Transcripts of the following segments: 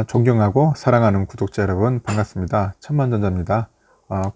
존경하고 사랑하는 구독자 여러분 반갑습니다. 천만전자입니다.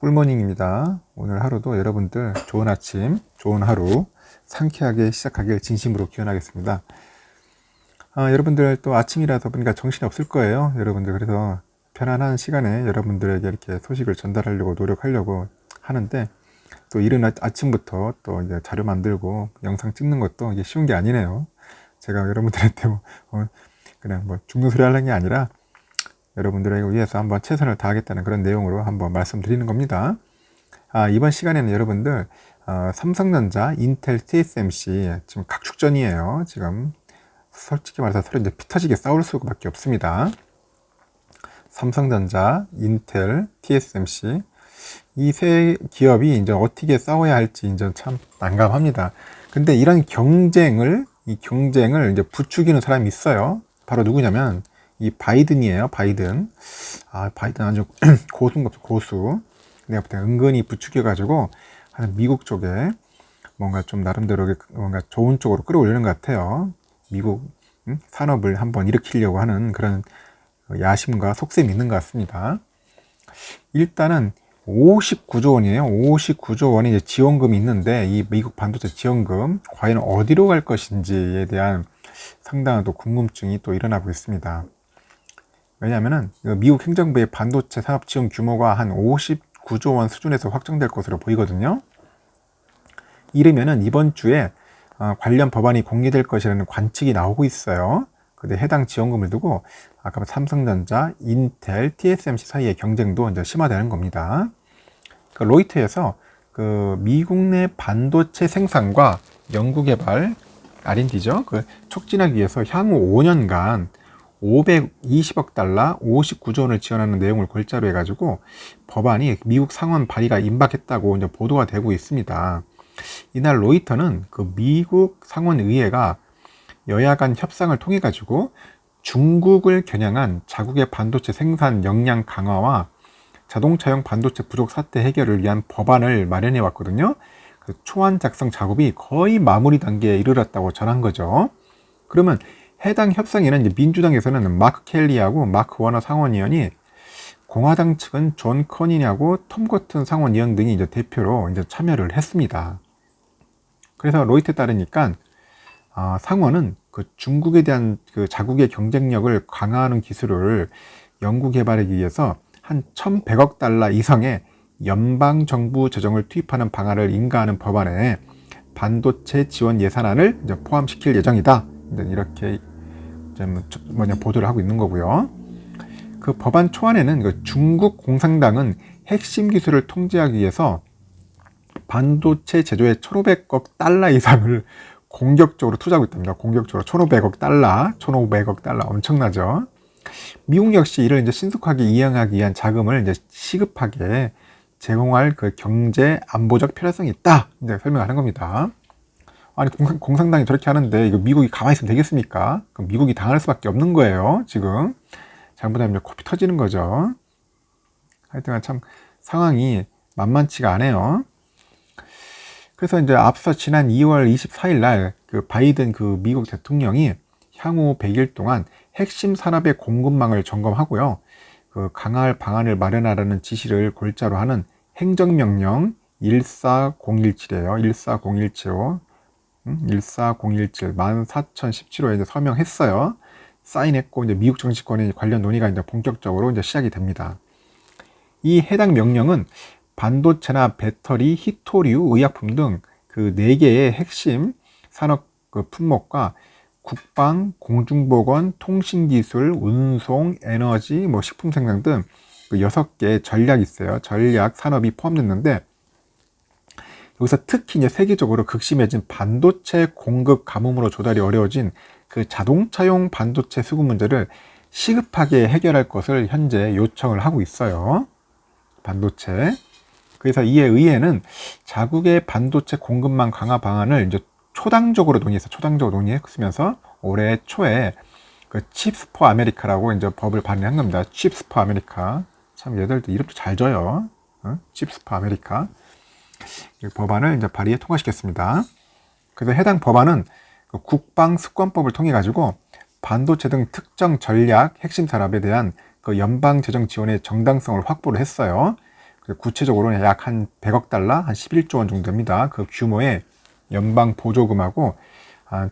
꿀모닝입니다. 오늘 하루도 여러분들 좋은 아침, 좋은 하루 상쾌하게 시작하길 진심으로 기원하겠습니다. 여러분들 또 아침이라서 보니까 정신이 없을 거예요. 여러분들 그래서 편안한 시간에 여러분들에게 이렇게 소식을 전달하려고 노력하려고 하는데 또 이른 아침부터 또 이제 자료 만들고 영상 찍는 것도 이게 쉬운 게 아니네요. 제가 여러분들한테 그냥 죽는 소리 하려는 게 아니라 여러분들에게 위해서 한번 최선을 다하겠다는 그런 내용으로 한번 말씀드리는 겁니다. 이번 시간에는 여러분들 삼성전자, 인텔, TSMC 지금 각축전이에요. 지금 솔직히 말해서 서로 이제 피 터지게 싸울 수밖에 없습니다. 삼성전자, 인텔, TSMC 이 세 기업이 이제 어떻게 싸워야 할지 이제 참 난감합니다. 근데 이런 경쟁을 이제 부추기는 사람이 있어요. 바로 누구냐면 이 바이든이에요. 바이든. 바이든 아주 고수. 내가 볼 때 은근히 부추겨 가지고 미국 쪽에 뭔가 좀 나름대로 뭔가 좋은 쪽으로 끌어올리는 것 같아요. 미국 산업을 한번 일으키려고 하는 그런 야심과 속셈이 있는 것 같습니다. 일단은 59조 원이에요. 59조 원의 이제 지원금이 있는데 이 미국 반도체 지원금 과연 어디로 갈 것인지에 대한 상당한 또 궁금증이 또 일어나고 있습니다. 왜냐하면은 미국 행정부의 반도체 산업 지원 규모가 한 59조 원 수준에서 확정될 것으로 보이거든요. 이르면은 이번 주에 관련 법안이 공개될 것이라는 관측이 나오고 있어요. 근데 해당 지원금을 두고 아까 삼성전자, 인텔, TSMC 사이의 경쟁도 이제 심화되는 겁니다. 로이터에서 미국 내 반도체 생산과 연구개발 R&D죠. 촉진하기 위해서 향후 5년간 520억 달러, 59조 원을 지원하는 내용을 골자로 해가지고 법안이 미국 상원 발의가 임박했다고 이제 보도가 되고 있습니다. 이날 로이터는 미국 상원 의회가 여야 간 협상을 통해 가지고 중국을 겨냥한 자국의 반도체 생산 역량 강화와 자동차용 반도체 부족 사태 해결을 위한 법안을 마련해 왔거든요. 초안 작성 작업이 거의 마무리 단계에 이르렀다고 전한 거죠. 그러면 해당 협상에는 이제 민주당에서는 마크 켈리하고 마크 워너 상원의원이, 공화당 측은 존 커니하고 톰 커튼 상원의원 등이 이제 대표로 이제 참여를 했습니다. 그래서 로이터에 따르니까 상원은 중국에 대한 자국의 경쟁력을 강화하는 기술을 연구 개발하기 위해서 한 1,100억 달러 이상의 연방 정부 재정을 투입하는 방안을 인가하는 법안에 반도체 지원 예산안을 이제 포함시킬 예정이다. 이렇게 보도를 하고 있는 거고요. 그 법안 초안에는 중국 공산당은 핵심 기술을 통제하기 위해서 반도체 제조에 1,500억 달러 이상을 공격적으로 투자하고 있답니다. 공격적으로 1,500억 달러 엄청나죠. 미국 역시 이를 이제 신속하게 이행하기 위한 자금을 이제 시급하게 제공할 경제 안보적 필요성이 있다. 이제 설명하는 겁니다. 아니 공산당이 저렇게 하는데 이거 미국이 가만히 있으면 되겠습니까? 그럼 미국이 당할 수밖에 없는 거예요. 지금 잘못하면 코피 터지는 거죠. 하여튼 참 상황이 만만치가 않아요. 그래서 이제 앞서 지난 2월 24일 날 바이든 미국 대통령이 향후 100일 동안 핵심 산업의 공급망을 점검하고요. 강화할 방안을 마련하라는 지시를 골자로 하는 행정명령 14017이에요. 14017호. 14017 14,017호에 이제 서명했어요. 사인했고 이제 미국 정치권의 관련 논의가 이제 본격적으로 이제 시작이 됩니다. 이 해당 명령은 반도체나 배터리, 히토류, 의약품 등 4개의 핵심 산업 품목과 국방, 공중보건, 통신기술, 운송, 에너지, 식품 생산 등 6개 전략이 있어요. 전략 산업이 포함됐는데, 여기서 특히 이제 세계적으로 극심해진 반도체 공급 가뭄으로 조달이 어려워진 자동차용 반도체 수급 문제를 시급하게 해결할 것을 현재 요청을 하고 있어요. 반도체. 그래서 이에 의회는 자국의 반도체 공급망 강화 방안을 이제 초당적으로 논의했으면서 올해 초에 칩스 포 아메리카라고 이제 법을 발의한 겁니다. 칩스 포 아메리카. 참 얘들도 이름도 잘 져요. 칩스 포 아메리카. 법안을 이제 발의에 통과시켰습니다. 그래서 해당 법안은 국방습관법을 통해 가지고 반도체 등 특정 전략 핵심 산업에 대한 그 연방 재정 지원의 정당성을 확보를 했어요. 구체적으로는 약 한 100억 달러, 한 11조 원 정도입니다. 그 규모의 연방 보조금하고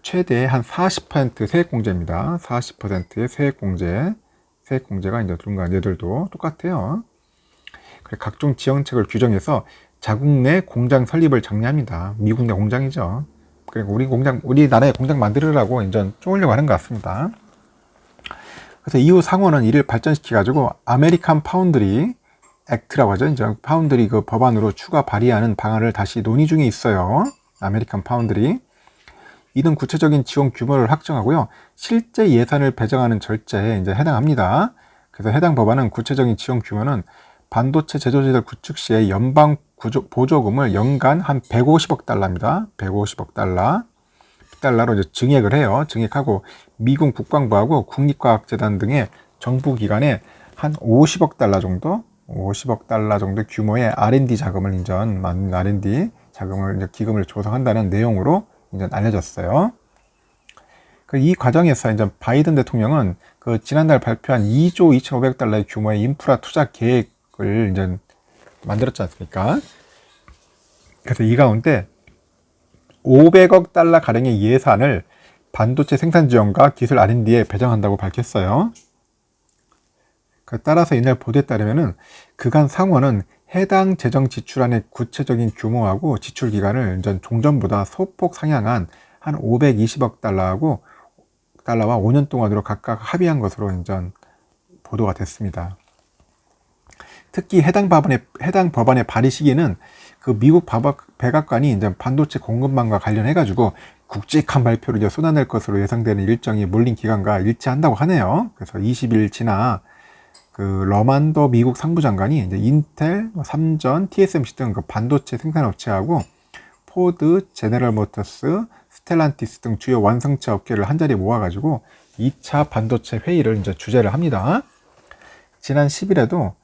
최대 한 40% 세액 공제입니다. 40%의 세액 공제가 이제 누군가 얘들도 똑같아요. 각종 지원책을 규정해서 자국 내 공장 설립을 장려합니다. 미국 내 공장이죠. 그리고 우리나라에 공장 만들으라고 이제 쪼으려고 하는 것 같습니다. 그래서 이후 상원은 이를 발전시켜가지고 아메리칸 파운드리 액트라고 하죠. 이제 파운드리 그 법안으로 추가 발의하는 방안을 다시 논의 중에 있어요. 아메리칸 파운드리. 이는 구체적인 지원 규모를 확정하고요. 실제 예산을 배정하는 절차에 이제 해당합니다. 그래서 해당 법안은 구체적인 지원 규모는 반도체 제조지들 구축 시에 연방 보조금을 연간 한 150억 달러입니다. 150억 달러로 이제 증액을 해요. 증액하고 미국 국방부하고 국립과학재단 등의 정부 기관에 한 50억 달러 정도 규모의 R&D 자금을 R&D 자금을 기금을 조성한다는 내용으로 이제 알려졌어요. 이 과정에서 이제 바이든 대통령은 그 지난달 발표한 2조 2,500억 달러의 규모의 인프라 투자 계획을 이제 만들었지 않습니까? 그래서 이 가운데 500억 달러 가량의 예산을 반도체 생산 지원과 기술 R&D에 배정한다고 밝혔어요. 따라서 이날 보도에 따르면은 그간 상원은 해당 재정 지출안의 구체적인 규모하고 지출 기간을 종전보다 소폭 상향한 한 520억 달러와 5년 동안으로 각각 합의한 것으로 보도가 됐습니다. 특히 해당 법안의 발의 시기는 그 미국 백악관이 반도체 공급망과 관련해가지고 굵직한 발표를 쏟아낼 것으로 예상되는 일정이 몰린 기간과 일치한다고 하네요. 그래서 20일 지나 그 러만더 미국 상부장관이 인텔, 삼전, TSMC 등 그 반도체 생산업체하고 포드, 제네럴 모터스, 스텔란티스 등 주요 완성체 업계를 한자리에 모아가지고 2차 반도체 회의를 주재를 합니다. 지난 10일에도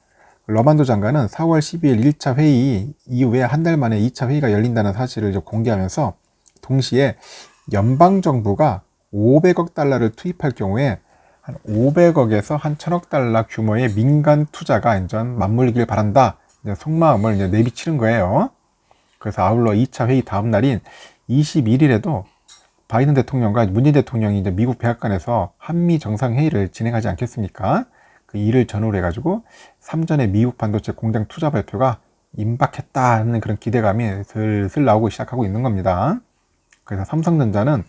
러만더 장관은 4월 12일 1차 회의 이후에 한 달 만에 2차 회의가 열린다는 사실을 공개하면서 동시에 연방정부가 500억 달러를 투입할 경우에 한 500억에서 한 1000억 달러 규모의 민간 투자가 맞물리길 바란다. 속마음을 내비치는 거예요. 그래서 아울러 2차 회의 다음 날인 21일에도 바이든 대통령과 문재인 대통령이 미국 백악관에서 한미 정상회의를 진행하지 않겠습니까? 그 일을 전후로 해가지고 삼전의 미국 반도체 공장 투자 발표가 임박했다는 그런 기대감이 슬슬 나오고 시작하고 있는 겁니다. 그래서 삼성전자는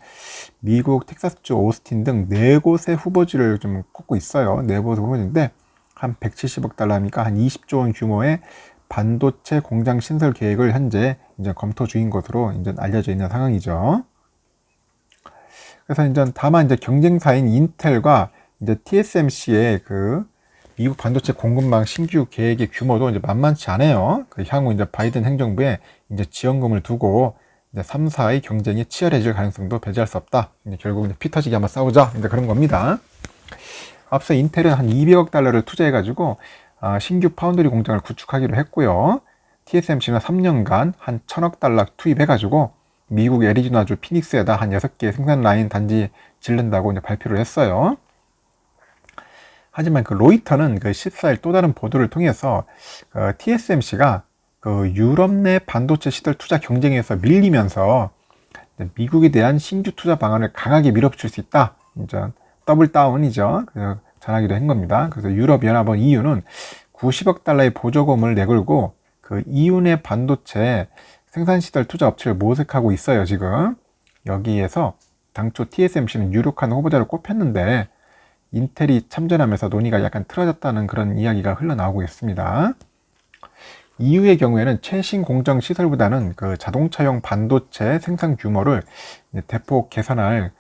미국 텍사스주 오스틴 등 4곳의 후보지를 좀 꼽고 있어요. 4곳의 후보지인데 한 170억 달러니까 한 20조 원 규모의 반도체 공장 신설 계획을 현재 검토 중인 것으로 알려져 있는 상황이죠. 그래서 다만 경쟁사인 인텔과 TSMC의 그 미국 반도체 공급망 신규 계획의 규모도 만만치 않아요. 향후 바이든 행정부에 지원금을 두고 3사의 경쟁이 치열해질 가능성도 배제할 수 없다. 결국 피 터지게 한번 싸우자. 그런 겁니다. 앞서 인텔은 한 200억 달러를 투자해가지고 신규 파운드리 공장을 구축하기로 했고요. TSMC는 3년간 한 1000억 달러 투입해가지고 미국 애리조나주 피닉스에다 한 6개 생산 라인 단지 짓는다고 발표를 했어요. 하지만 그 로이터는 그 14일 또 다른 보도를 통해서 TSMC가 그 유럽 내 반도체 시설 투자 경쟁에서 밀리면서 미국에 대한 신규 투자 방안을 강하게 밀어붙일 수 있다. 더블 다운이죠. 그래서 전하기도 한 겁니다. 그래서 유럽연합은 EU는 90억 달러의 보조금을 내걸고 그 EU 내 반도체 생산시설 투자 업체를 모색하고 있어요, 지금. 여기에서 당초 TSMC는 유력한 후보자를 꼽혔는데 인텔이 참전하면서 논의가 약간 틀어졌다는 그런 이야기가 흘러나오고 있습니다. EU의 경우에는 최신 공정 시설보다는 그 자동차용 반도체 생산 규모를 대폭 개선할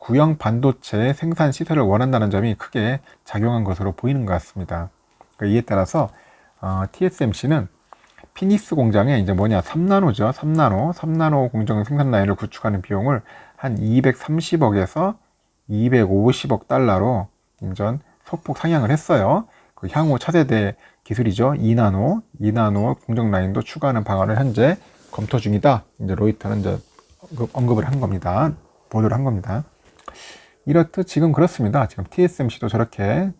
구형 반도체 생산 시설을 원한다는 점이 크게 작용한 것으로 보이는 것 같습니다. 이에 따라서 TSMC는 피닉스 공장에 3나노죠. 3나노 공정 생산 라인을 구축하는 비용을 한 230억에서 250억 달러로 소폭 상향을 했어요. 그 향후 차세대 기술이죠. 2나노 공정 라인도 추가하는 방안을 현재 검토 중이다. 로이터는 언급을 한 겁니다. 보도를 한 겁니다. 이렇듯 지금 그렇습니다. 지금 TSMC도 저렇게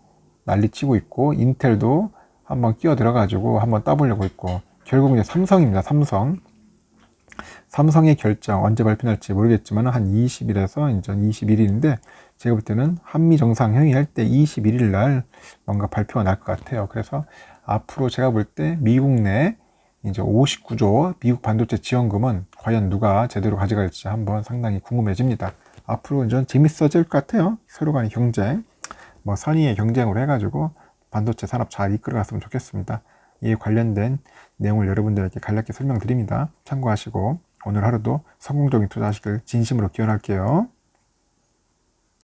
난리치고 있고 인텔도 한번 끼어 들어가지고 한번 따보려고 있고 결국 이제 삼성입니다. 삼성의 결정 언제 발표날지 모르겠지만 한 20일에서 이제 21일인데 제가 볼 때는 한미 정상회의 할 때 21일 날 뭔가 발표가 날 것 같아요. 그래서 앞으로 제가 볼 때 미국 내 이제 59조 미국 반도체 지원금은 과연 누가 제대로 가져갈지 한번 상당히 궁금해집니다. 앞으로 좀 재밌어질 것 같아요. 서로 간의 경쟁, 뭐 선의의 경쟁으로 해가지고 반도체 산업 잘 이끌어갔으면 좋겠습니다. 이에 관련된 내용을 여러분들에게 간략히 설명드립니다. 참고하시고 오늘 하루도 성공적인 투자하시길 진심으로 기원할게요.